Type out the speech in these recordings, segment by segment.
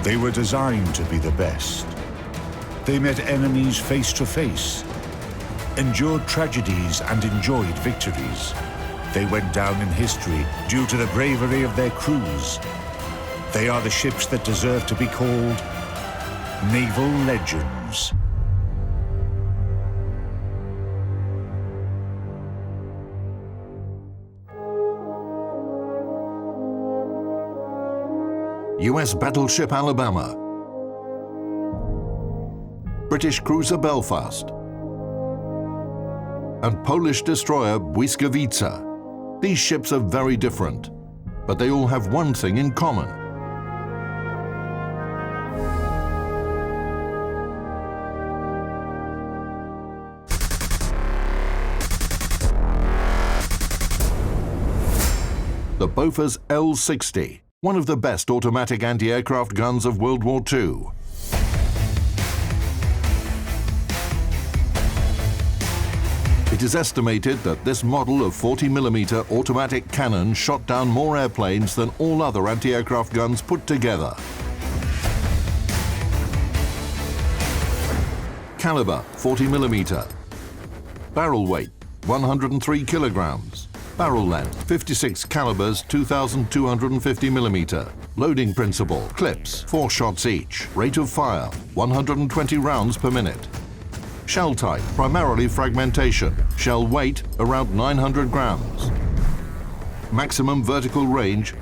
They were designed to be the best. They met enemies face to face, endured tragedies and enjoyed victories. They went down in history due to the bravery of their crews. They are the ships that deserve to be called naval legends. US battleship Alabama, British cruiser Belfast, and Polish destroyer Błyskawica. These ships are very different, but they all have one thing in common. The Bofors L-60, one of the best automatic anti-aircraft guns of World War II. It is estimated that this model of 40mm automatic cannon shot down more airplanes than all other anti-aircraft guns put together. Caliber, 40mm. Barrel weight, 103 kilograms. Barrel length, 56 calibers, 2,250mm. Loading principle, clips, 4 shots each. Rate of fire, 120 rounds per minute. Shell type, primarily fragmentation. Shell weight, around 900 grams. Maximum vertical range,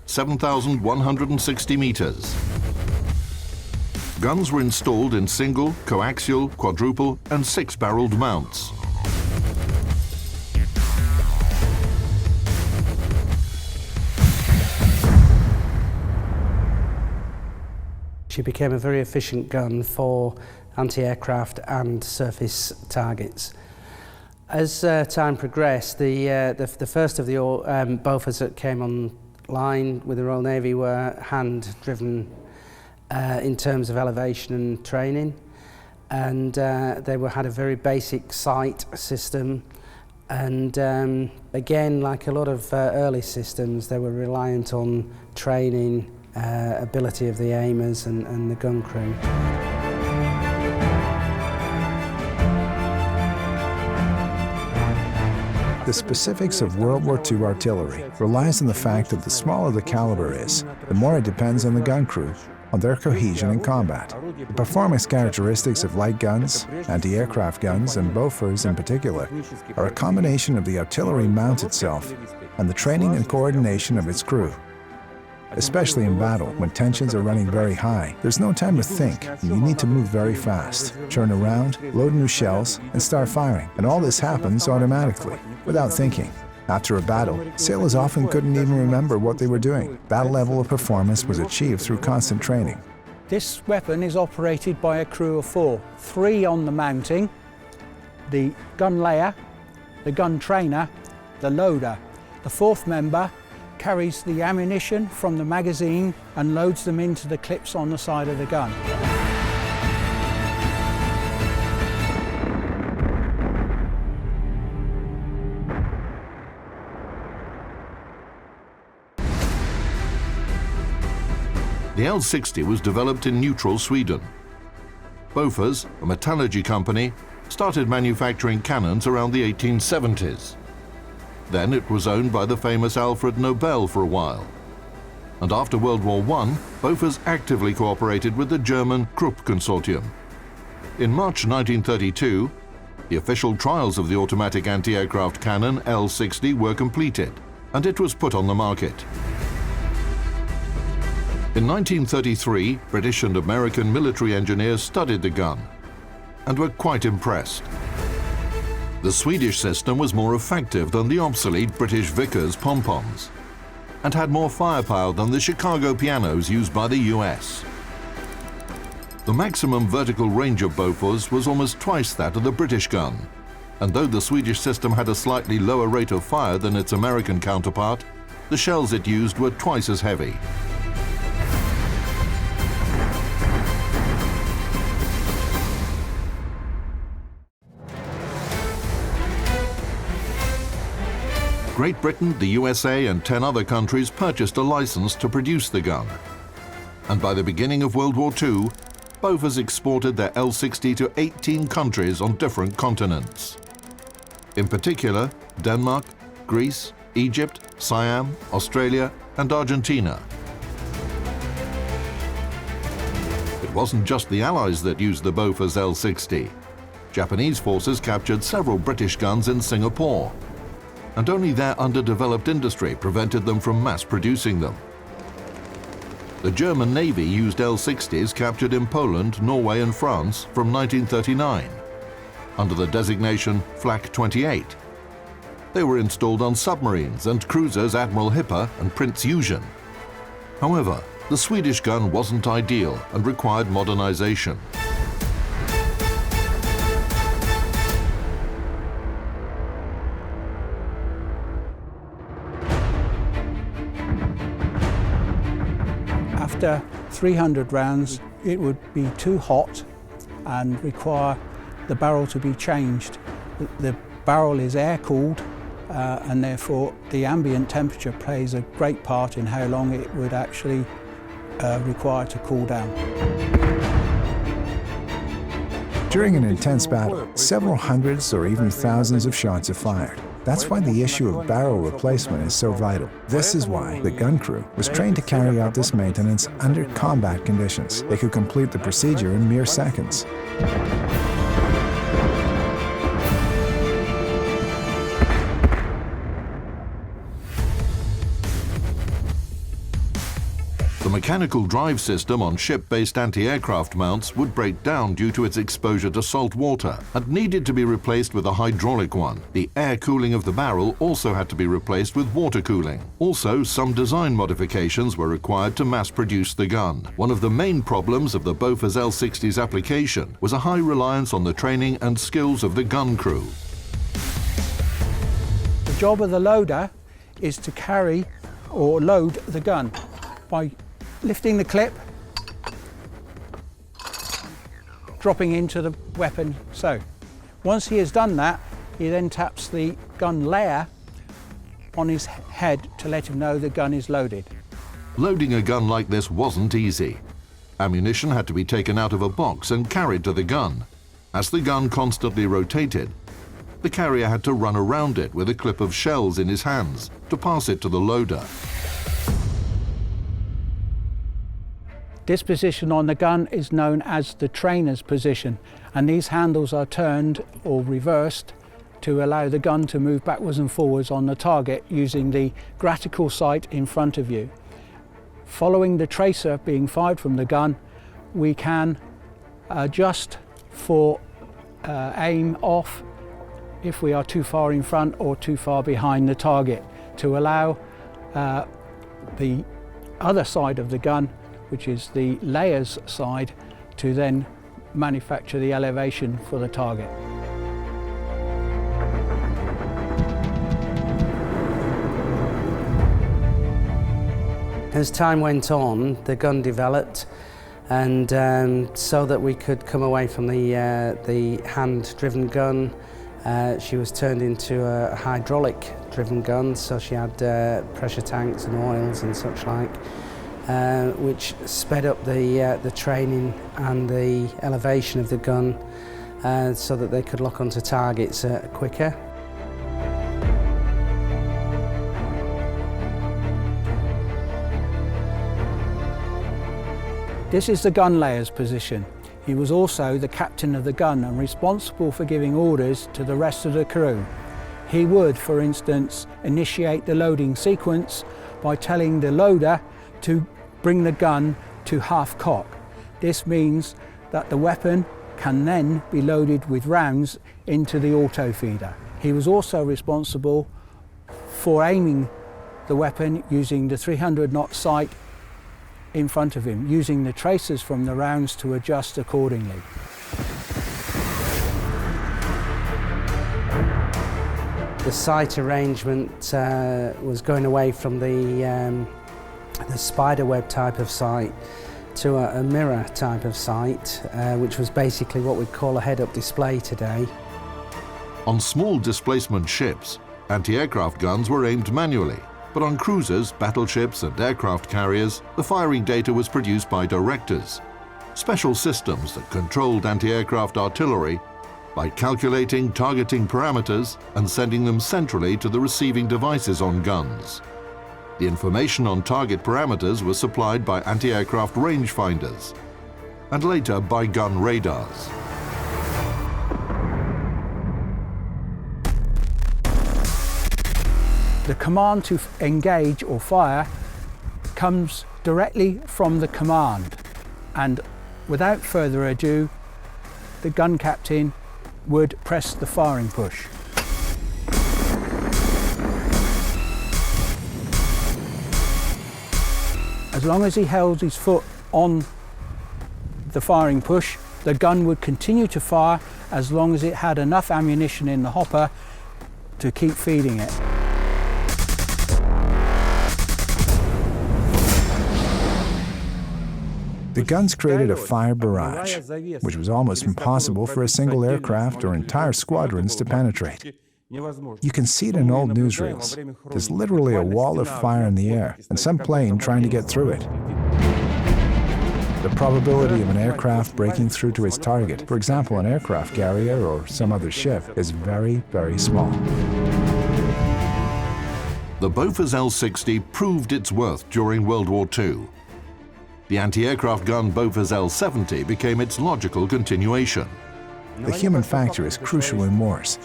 7,160 meters. Guns were installed in single, coaxial, quadruple, and 6-barreled mounts. She became a very efficient gun for anti-aircraft and surface targets. As time progressed, the first of the Bofors that came online with the Royal Navy were hand-driven in terms of elevation and training, and they had a very basic sight system, and again, like a lot of early systems, they were reliant on training, ability of the aimers and the gun crew. The specifics of World War II artillery relies on the fact that the smaller the caliber is, the more it depends on the gun crew, on their cohesion in combat. The performance characteristics of light guns, anti-aircraft guns, and Bofors in particular, are a combination of the artillery mount itself and the training and coordination of its crew. Especially in battle, when tensions are running very high, there's no time to think, and you need to move very fast, turn around, load new shells, and start firing. And all this happens automatically, without thinking. After a battle, sailors often couldn't even remember what they were doing. That level of performance was achieved through constant training. This weapon is operated by a crew of 4. 3 on the mounting, the gun layer, the gun trainer, the loader. The 4th member carries the ammunition from the magazine and loads them into the clips on the side of the gun. The L-60 was developed in neutral Sweden. Bofors, a metallurgy company, started manufacturing cannons around the 1870s. Then it was owned by the famous Alfred Nobel for a while. And after World War I, Bofors actively cooperated with the German Krupp consortium. In March 1932, the official trials of the automatic anti-aircraft cannon L-60 were completed, and it was put on the market. In 1933, British and American military engineers studied the gun and were quite impressed. The Swedish system was more effective than the obsolete British Vickers pom-poms and had more firepower than the Chicago pianos used by the US. The maximum vertical range of Bofors was almost twice that of the British gun, and though the Swedish system had a slightly lower rate of fire than its American counterpart, the shells it used were twice as heavy. Great Britain, the USA, and 10 other countries purchased a license to produce the gun. And by the beginning of World War II, Bofors exported their L-60 to 18 countries on different continents. In particular, Denmark, Greece, Egypt, Siam, Australia, and Argentina. It wasn't just the Allies that used the Bofors L-60. Japanese forces captured several British guns in Singapore, and only their underdeveloped industry prevented them from mass producing them. The German Navy used L-60s captured in Poland, Norway, and France from 1939, under the designation Flak 28. They were installed on submarines and cruisers Admiral Hipper and Prince Eugen. However, the Swedish gun wasn't ideal and required modernization. After 300 rounds, it would be too hot and require the barrel to be changed. The barrel is air-cooled and therefore the ambient temperature plays a great part in how long it would actually require to cool down. During an intense battle, several hundreds or even thousands of shots are fired. That's why the issue of barrel replacement is so vital. This is why the gun crew was trained to carry out this maintenance under combat conditions. They could complete the procedure in mere seconds. The mechanical drive system on ship-based anti-aircraft mounts would break down due to its exposure to salt water and needed to be replaced with a hydraulic one. The air cooling of the barrel also had to be replaced with water cooling. Also, some design modifications were required to mass-produce the gun. One of the main problems of the Bofors L-60's application was a high reliance on the training and skills of the gun crew. The job of the loader is to carry or load the gun by lifting the clip, dropping into the weapon. So once he has done that, he then taps the gun layer on his head to let him know the gun is loaded. Loading a gun like this wasn't easy. Ammunition had to be taken out of a box and carried to the gun. As the gun constantly rotated, the carrier had to run around it with a clip of shells in his hands to pass it to the loader. This position on the gun is known as the trainer's position, and these handles are turned or reversed to allow the gun to move backwards and forwards on the target using the gratical sight in front of you. Following the tracer being fired from the gun, we can adjust for aim off if we are too far in front or too far behind the target, to allow the other side of the gun, which is the layers side, to then manufacture the elevation for the target. As time went on, the gun developed, and so that we could come away from the hand-driven gun, she was turned into a hydraulic-driven gun, so she had pressure tanks and oils and such like. Which sped up the training and the elevation of the gun so that they could lock onto targets quicker. This is the gun layer's position. He was also the captain of the gun and responsible for giving orders to the rest of the crew. He would, for instance, initiate the loading sequence by telling the loader to bring the gun to half cock. This means that the weapon can then be loaded with rounds into the auto feeder. He was also responsible for aiming the weapon using the 300-knot sight in front of him, using the tracers from the rounds to adjust accordingly. The sight arrangement was going away from the spiderweb type of sight to a mirror type of sight, which was basically what we'd call a head-up display today. On small displacement ships, anti-aircraft guns were aimed manually, But on cruisers, battleships and aircraft carriers, the firing data was produced by directors, special systems that controlled anti-aircraft artillery by calculating targeting parameters and sending them centrally to the receiving devices on guns. The information on target parameters was supplied by anti-aircraft rangefinders and later by gun radars. The command to engage or fire comes directly from the command, and without further ado, the gun captain would press the firing push. As long as he held his foot on the firing push, the gun would continue to fire as long as it had enough ammunition in the hopper to keep feeding it. The guns created a fire barrage, which was almost impossible for a single aircraft or entire squadrons to penetrate. You can see it in old newsreels. There's literally a wall of fire in the air, and some plane trying to get through it. The probability of an aircraft breaking through to its target, for example an aircraft carrier or some other ship, is very, very small. The Bofors L-60 proved its worth during World War II. The anti-aircraft gun Bofors L-70 became its logical continuation. The human factor is crucial in wars.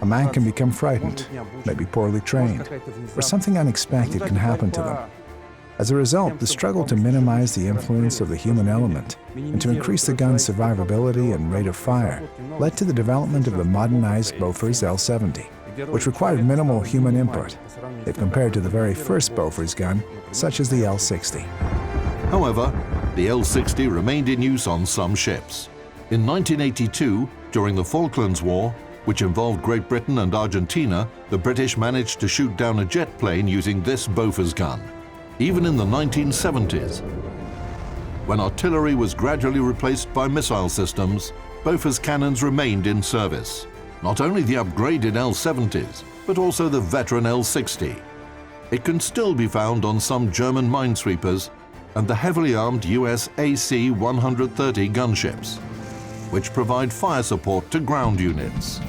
A man can become frightened, maybe poorly trained, or something unexpected can happen to them. As a result, the struggle to minimize the influence of the human element and to increase the gun's survivability and rate of fire led to the development of the modernized Bofors L-70, which required minimal human input if compared to the very first Bofors gun, such as the L-60. However, the L-60 remained in use on some ships. In 1982, during the Falklands War, which involved Great Britain and Argentina, the British managed to shoot down a jet plane using this Bofors gun. Even in the 1970s, when artillery was gradually replaced by missile systems, Bofors cannons remained in service. Not only the upgraded L-70s, but also the veteran L-60. It can still be found on some German minesweepers and the heavily armed US AC-130 gunships, which provide fire support to ground units.